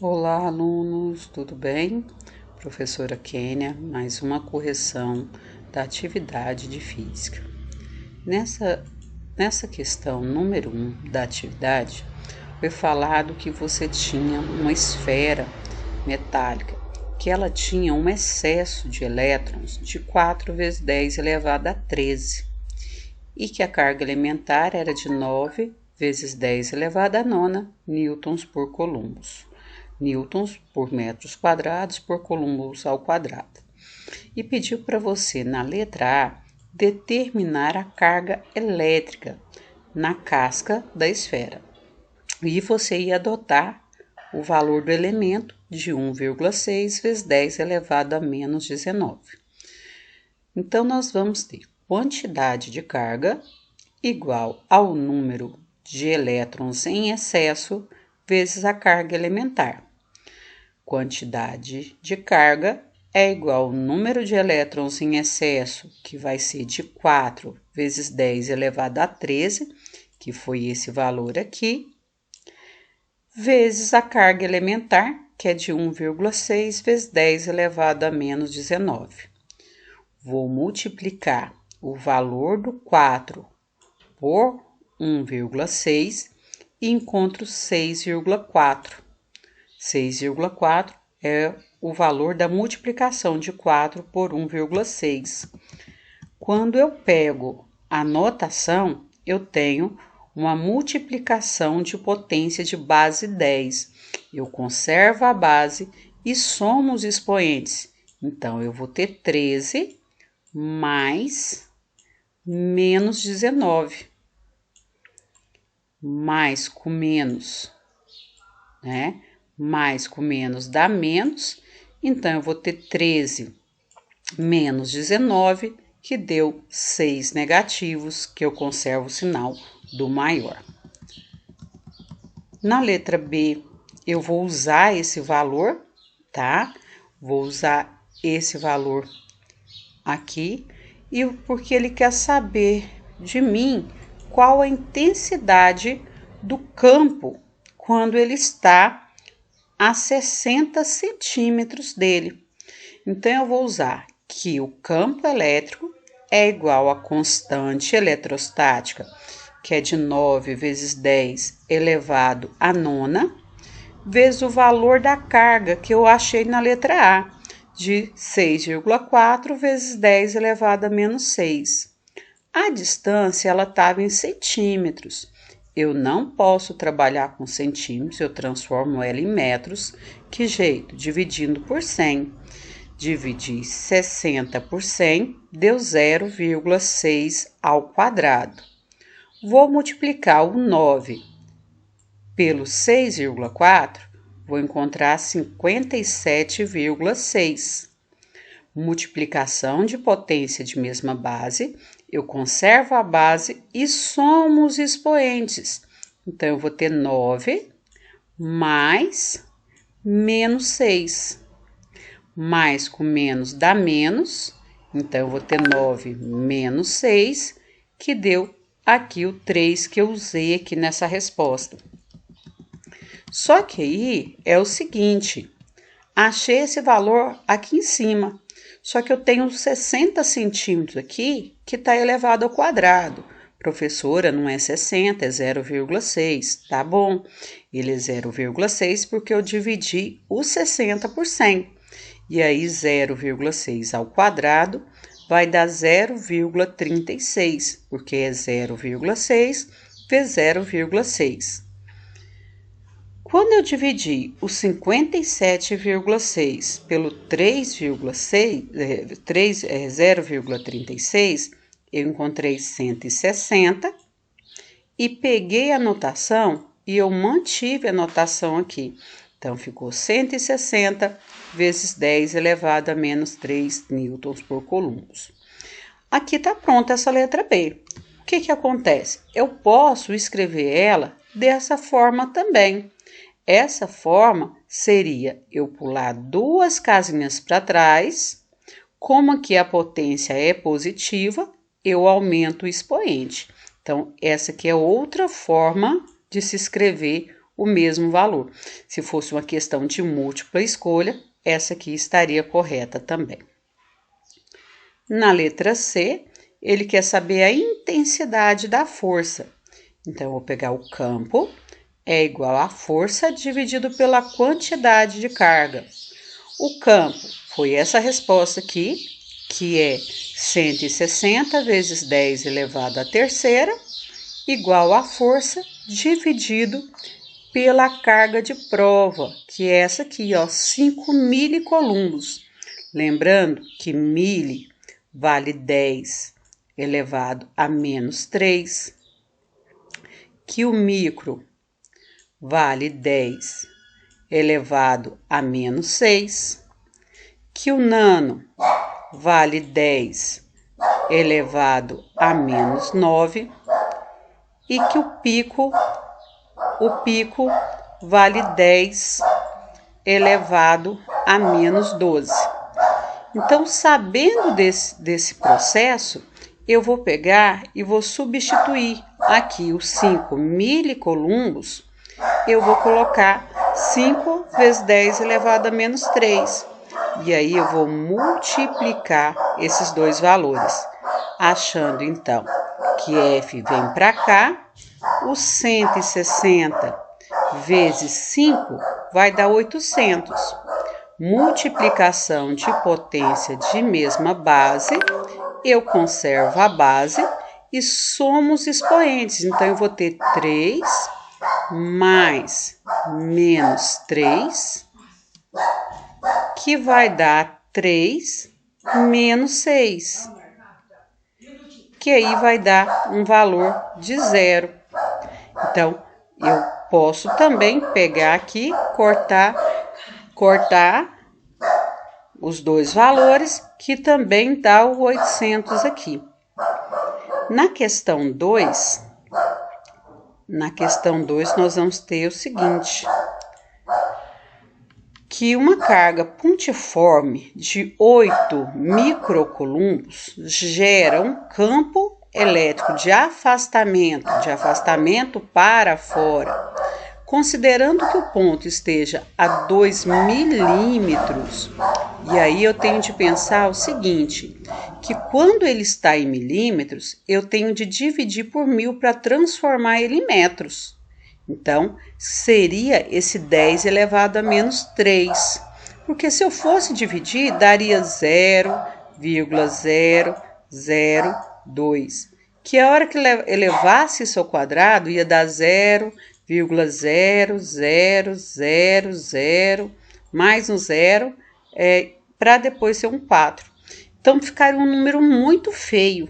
Olá, alunos, tudo bem? Professora Kênia, mais uma correção da atividade de física. Nessa questão número 1 da atividade, foi falado que você tinha uma esfera metálica, que ela tinha um excesso de elétrons de 4 vezes 10 elevado a 13, e que a carga elementar era de 9 vezes 10 elevado a 9 newtons por coulombos. Newtons por metros quadrados por coulombos ao quadrado. E pediu para você, na letra A, determinar a carga elétrica na casca da esfera. E você ia adotar o valor do elemento de 1,6 vezes 10 elevado a menos 19. Então, nós vamos ter quantidade de carga igual ao número de elétrons em excesso vezes a carga elementar. Quantidade de carga é igual ao número de elétrons em excesso, que vai ser de 4 vezes 10 elevado a 13, que foi esse valor aqui, vezes a carga elementar, que é de 1,6 vezes 10 elevado a menos 19. Vou multiplicar o valor do 4 por 1,6 e encontro 6,4. 6,4 é o valor da multiplicação de 4 por 1,6. Quando eu pego a notação, eu tenho uma multiplicação de potência de base 10. Eu conservo a base e somo os expoentes. Então, eu vou ter 13 mais menos 19. Mais com menos, né? Mais com menos dá menos, então eu vou ter 13 menos 19, que deu 6 negativos, que eu conservo o sinal do maior. Na letra B, eu vou usar esse valor, tá? Vou usar esse valor aqui, e porque ele quer saber de mim qual a intensidade do campo quando ele está a 60 centímetros dele. Então, eu vou usar que o campo elétrico é igual à constante eletrostática, que é de 9 vezes 10 elevado a 9, vezes o valor da carga que eu achei na letra A, de 6,4 vezes 10 elevado a menos 6. A distância, ela estava em centímetros. Eu não posso trabalhar com centímetros, eu transformo ela em metros. Que jeito? Dividindo por 100. Dividir 60 por 100 deu 0,6 ao quadrado. Vou multiplicar o 9 pelo 6,4, vou encontrar 57,6. Multiplicação de potência de mesma base, eu conservo a base e somo os expoentes. Então, eu vou ter 9 mais menos 6. Mais com menos dá menos, então eu vou ter 9 menos 6, que deu aqui o 3 que eu usei aqui nessa resposta. Só que aí é o seguinte, achei esse valor aqui em cima, só que eu tenho 60 centímetros aqui que está elevado ao quadrado. Professora, não é 60, é 0,6. Tá bom, ele é 0,6 porque eu dividi o 60 por 100. E aí 0,6 ao quadrado vai dar 0,36, porque é 0,6 vezes 0,6. Quando eu dividi o 57,6 pelo 0,36, eu encontrei 160 e peguei a notação e eu mantive a notação aqui. Então, ficou 160 vezes 10 elevado a menos 3 newtons por coulombos. Aqui está pronta essa letra B. O que acontece? Eu posso escrever ela dessa forma também. Essa forma seria eu pular 2 casinhas para trás, como aqui a potência é positiva, eu aumento o expoente. Então, essa aqui é outra forma de se escrever o mesmo valor. Se fosse uma questão de múltipla escolha, essa aqui estaria correta também. Na letra C, ele quer saber a intensidade da força. Então, eu vou pegar o campo, é igual a força dividido pela quantidade de carga. O campo foi essa resposta aqui, que é 160 vezes 10 elevado à terceira, igual a força dividido pela carga de prova, que é essa aqui, ó, 5 milicoulombs. Lembrando que mili vale 10 elevado a menos 3, que o micro vale 10 elevado a menos 6, que o nano vale 10 elevado a menos 9 e que o pico vale 10 elevado a menos 12. Então, sabendo desse processo, eu vou pegar e vou substituir aqui os 5 milicoulombs, eu vou colocar 5 vezes 10 elevado a menos 3. E aí, eu vou multiplicar esses dois valores, achando, então, que F vem para cá, o 160 vezes 5 vai dar 800. Multiplicação de potência de mesma base, eu conservo a base e somo os expoentes. Então, eu vou ter 3 mais menos 3, que vai dar 3 menos 6, que aí vai dar um valor de 0. Então, eu posso também pegar aqui, cortar os dois valores, que também dá o 800 aqui. Na questão 2, nós vamos ter o seguinte, que uma carga pontiforme de 8 microcoulombs gera um campo elétrico de afastamento para fora. Considerando que o ponto esteja a 2 milímetros, e aí eu tenho de pensar o seguinte, que quando ele está em milímetros, eu tenho de dividir por 1000 para transformar ele em metros. Então, seria esse 10 elevado a menos 3, porque se eu fosse dividir, daria 0,0002, que a hora que elevasse isso ao quadrado, ia dar 0,0000 mais um 0, para depois ser um 4. Então, ficaria um número muito feio.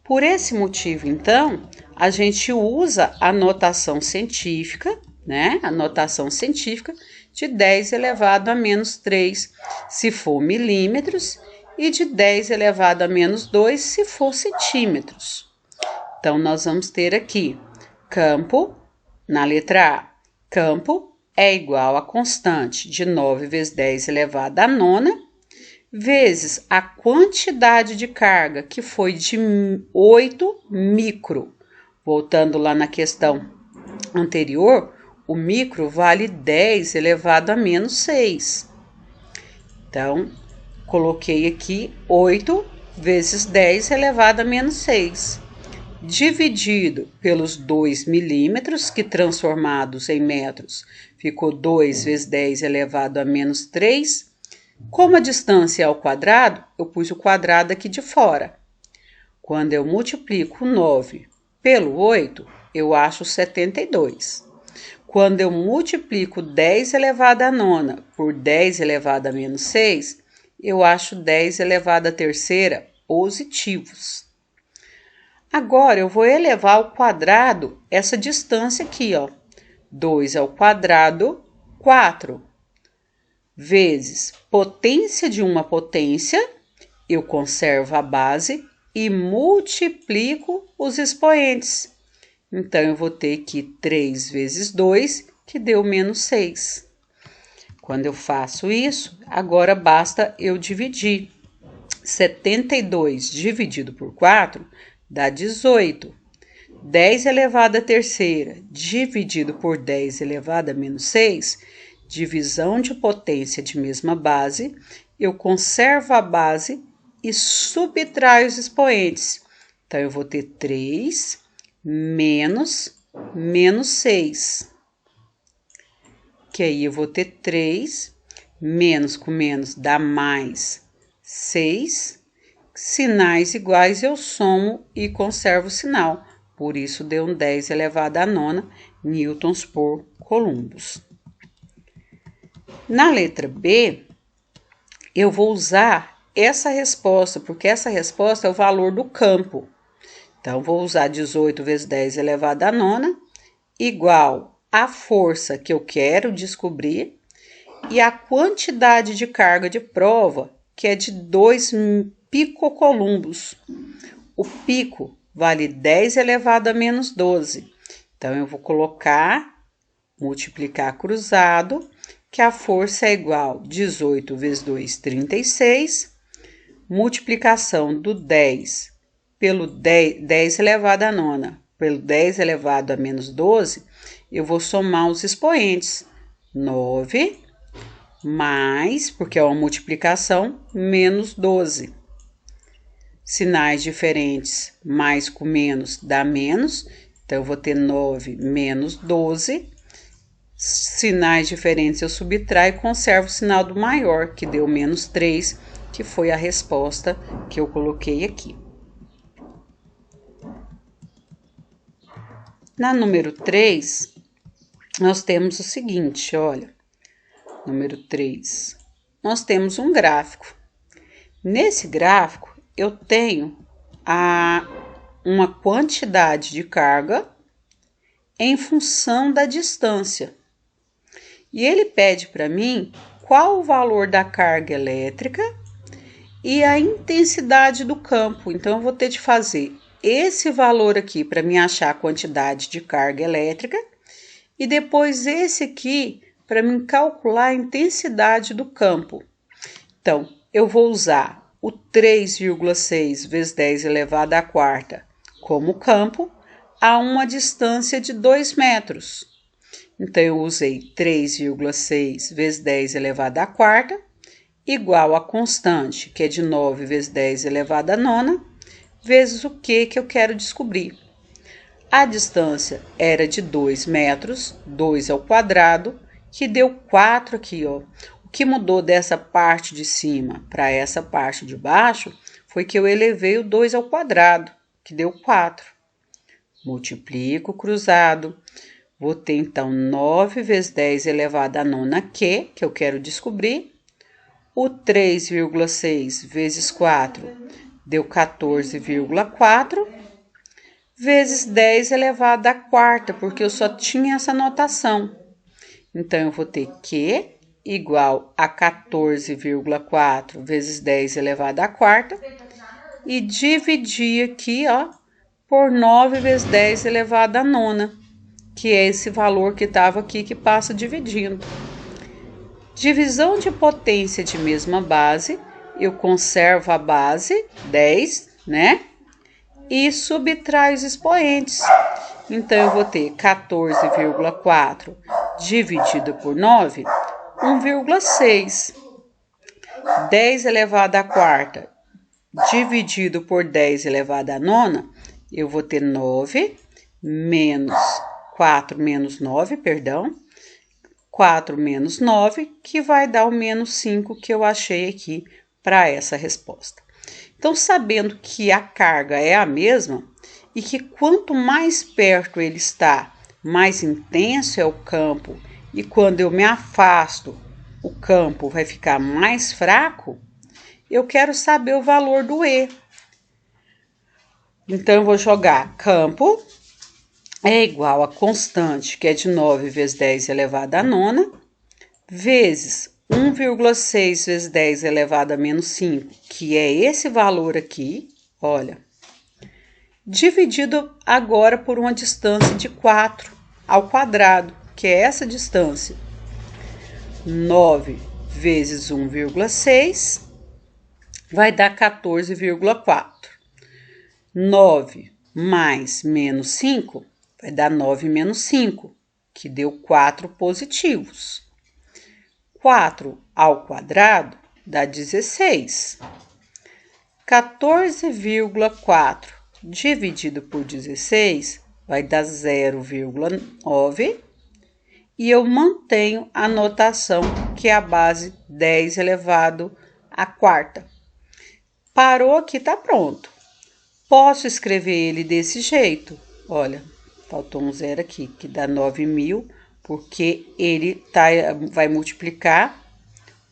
Por esse motivo, então, a gente usa a notação científica, né? A notação científica de 10 elevado a menos 3, se for milímetros, e de 10 elevado a menos 2, se for centímetros. Então, nós vamos ter aqui campo, na letra A, campo é igual a constante de 9 vezes 10 elevado a nona, vezes a quantidade de carga, que foi de 8 micro. Voltando lá na questão anterior, o micro vale 10 elevado a menos 6. Então, coloquei aqui 8 vezes 10 elevado a menos 6. Dividido pelos 2 milímetros, que transformados em metros, ficou 2 vezes 10 elevado a menos 3. Como a distância é ao quadrado, eu pus o quadrado aqui de fora. Quando eu multiplico 9 pelo 8, eu acho 72. Quando eu multiplico 10 elevado a nona por 10 elevado a menos 6, eu acho 10 elevado à terceira positivos. Agora, eu vou elevar ao quadrado essa distância aqui, ó. 2 ao quadrado, 4. Vezes potência de uma potência, eu conservo a base e multiplico os expoentes. Então, eu vou ter aqui 3 vezes 2, que deu menos 6. Quando eu faço isso, agora basta eu dividir. 72 dividido por 4 dá 18. 10 elevado à terceira dividido por 10 elevado a menos 6, divisão de potência de mesma base, eu conservo a base e subtraio os expoentes. Então, eu vou ter 3 menos 6. Que aí eu vou ter 3, menos com menos dá mais 6. Sinais iguais eu somo e conservo o sinal. Por isso, deu um 10 elevado à nona newtons por columbus. Na letra B, eu vou usar essa resposta, porque essa resposta é o valor do campo. Então, vou usar 18 vezes 10 elevado à nona, igual a força que eu quero descobrir e a quantidade de carga de prova, que é de 2 picocolumbos. O pico vale 10 elevado a menos 12. Então, eu vou colocar, multiplicar cruzado, que a força é igual a 18 vezes 2, 36, multiplicação do 10 pelo 10 elevado a nona, pelo 10 elevado a menos 12, eu vou somar os expoentes. 9 mais, porque é uma multiplicação, menos 12. Sinais diferentes, mais com menos dá menos, então eu vou ter 9 menos 12. Sinais diferentes eu subtraio e conservo o sinal do maior, que deu menos 3, que foi a resposta que eu coloquei aqui. Na número 3, nós temos o seguinte, olha, número 3, nós temos um gráfico. Nesse gráfico, eu tenho uma quantidade de carga em função da distância. E ele pede para mim qual o valor da carga elétrica e a intensidade do campo. Então, eu vou ter de fazer esse valor aqui para me achar a quantidade de carga elétrica e depois esse aqui para me calcular a intensidade do campo. Então, eu vou usar o 3,6 vezes 10 elevado à quarta como campo a uma distância de 2 metros. Então, eu usei 3,6 vezes 10 elevado à quarta, igual a constante, que é de 9 vezes 10 elevado à nona, vezes o que eu quero descobrir. A distância era de 2 metros, 2 ao quadrado, que deu 4 aqui, ó. O que mudou dessa parte de cima para essa parte de baixo foi que eu elevei o 2 ao quadrado, que deu 4. Multiplico cruzado. Vou ter, então, 9 vezes 10 elevado à nona que eu quero descobrir. O 3,6 vezes 4 deu 14,4, vezes 10 elevado à quarta, porque eu só tinha essa notação. Então, eu vou ter Q igual a 14,4 vezes 10 elevado à quarta e dividir aqui, ó, por 9 vezes 10 elevado à nona, que é esse valor que estava aqui que passa dividindo. Divisão de potência de mesma base, eu conservo a base, 10, né? E subtraio os expoentes. Então, eu vou ter 14,4 dividido por 9, 1,6. 10 elevado à quarta dividido por 10 elevado à nona, eu vou ter 9 menos 4 menos 9, perdão. 4 menos 9, que vai dar o menos 5 que eu achei aqui para essa resposta. Então, sabendo que a carga é a mesma e que quanto mais perto ele está, mais intenso é o campo, e quando eu me afasto, o campo vai ficar mais fraco, eu quero saber o valor do E. Então, eu vou jogar campo é igual a constante, que é de 9 vezes 10 elevado à nona, vezes 1,6 vezes 10 elevado a menos 5, que é esse valor aqui, olha, dividido agora por uma distância de 4 ao quadrado, que é essa distância. 9 vezes 1,6 vai dar 14,4. 9 mais menos 5 vai dar 9 menos 5, que deu 4 positivos. 4 ao quadrado dá 16. 14,4 dividido por 16 vai dar 0,9. E eu mantenho a notação que é a base 10 elevado à quarta. Parou aqui, tá pronto. Posso escrever ele desse jeito. Olha, faltou um zero aqui, que dá 9.000, porque ele vai multiplicar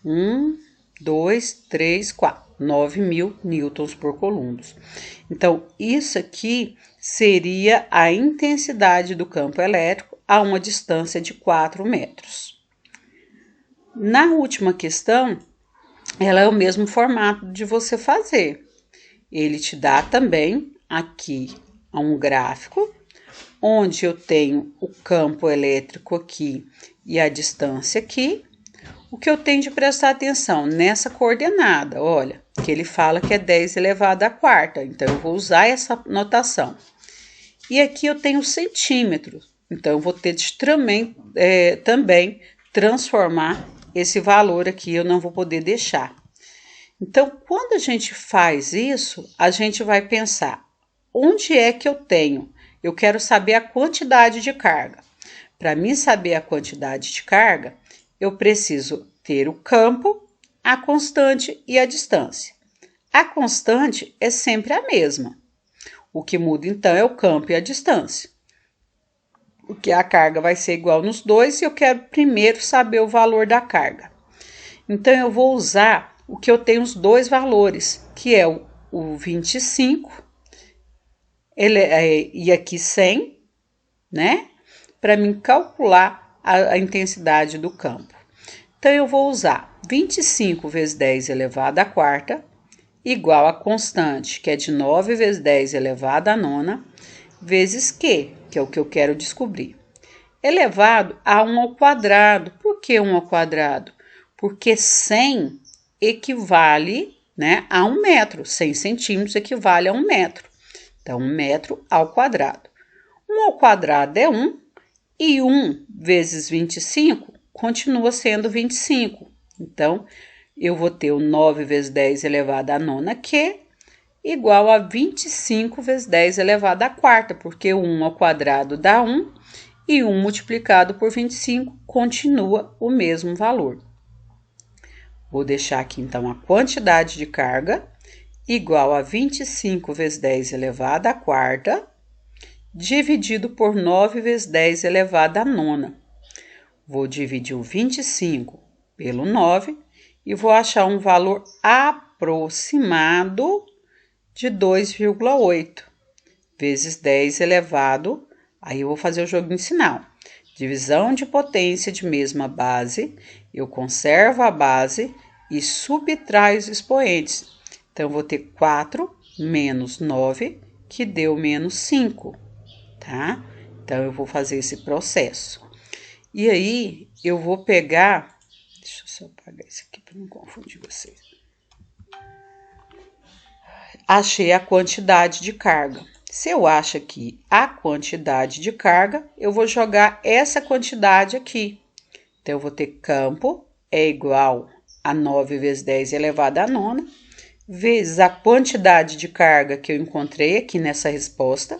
1, 2, 3, 4. 9.000 newtons por coulomb. Então, isso aqui seria a intensidade do campo elétrico a uma distância de 4 metros. Na última questão, ela é o mesmo formato de você fazer. Ele te dá também aqui um gráfico, onde eu tenho o campo elétrico aqui e a distância aqui. O que eu tenho de prestar atenção nessa coordenada, olha, que ele fala que é 10 elevado à quarta, então eu vou usar essa notação. E aqui eu tenho centímetros, então eu vou ter de também transformar esse valor aqui, eu não vou poder deixar. Então, quando a gente faz isso, a gente vai pensar, onde é que eu tenho? Eu quero saber a quantidade de carga. Para mim saber a quantidade de carga, eu preciso ter o campo, a constante e a distância. A constante é sempre a mesma. O que muda, então, é o campo e a distância. Porque a carga vai ser igual nos dois e eu quero primeiro saber o valor da carga. Então, eu vou usar o que eu tenho os dois valores, que é o 25 e aqui 100, né? Para mim calcular a intensidade do campo. Então, eu vou usar 25 vezes 10 elevado à quarta, igual a constante, que é de 9 vezes 10 elevado à nona, vezes Q, que é o que eu quero descobrir, elevado a 1 ao quadrado. Por que 1 ao quadrado? Porque 100 equivale, né, a 1 metro. 100 centímetros equivale a 1 metro. Então, 1 metro ao quadrado. 1 ao quadrado é 1, e 1 vezes 25 continua sendo 25. Então, eu vou ter o 9 vezes 10 elevado à nona, que igual a 25 vezes 10 elevado à quarta, porque 1 ao quadrado dá 1 e 1 multiplicado por 25 continua o mesmo valor. Vou deixar aqui, então, a quantidade de carga igual a 25 vezes 10 elevado à quarta, dividido por 9 vezes 10 elevado à nona. Vou dividir o 25 pelo 9 e vou achar um valor aproximado de 2,8 vezes 10 elevado, aí eu vou fazer o joguinho sinal. Divisão de potência de mesma base, eu conservo a base e subtraio os expoentes. Então, eu vou ter 4 menos 9, que deu menos 5, tá? Então, eu vou fazer esse processo. E aí, eu vou pegar... Deixa eu só apagar isso aqui para não confundir vocês. Achei a quantidade de carga. Se eu acho aqui a quantidade de carga, eu vou jogar essa quantidade aqui. Então, eu vou ter campo é igual a 9 vezes 10 elevado à nona, vezes a quantidade de carga que eu encontrei aqui nessa resposta,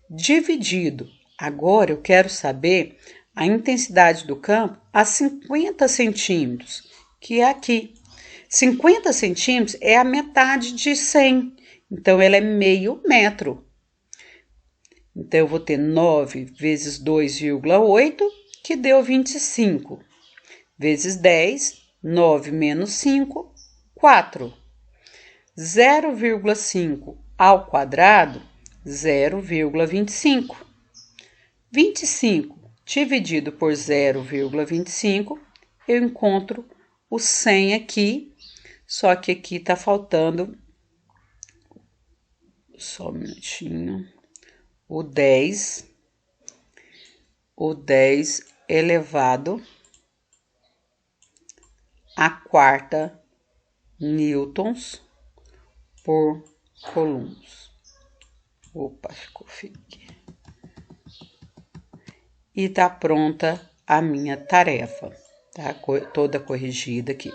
dividido. Agora, eu quero saber a intensidade do campo a 50 centímetros, que é aqui. 50 centímetros é a metade de 100, então ela é meio metro. Então, eu vou ter 9 vezes 2,8, que deu 25, vezes 10, 9 menos 5, 4. 0,5 ao quadrado, 0,25. 25 dividido por 0,25, eu encontro o 100 aqui, só que aqui tá faltando, só um minutinho, o 10 elevado à quarta newtons por coulomb. Opa, ficou feio aqui. E tá pronta a minha tarefa, tá? Toda corrigida aqui.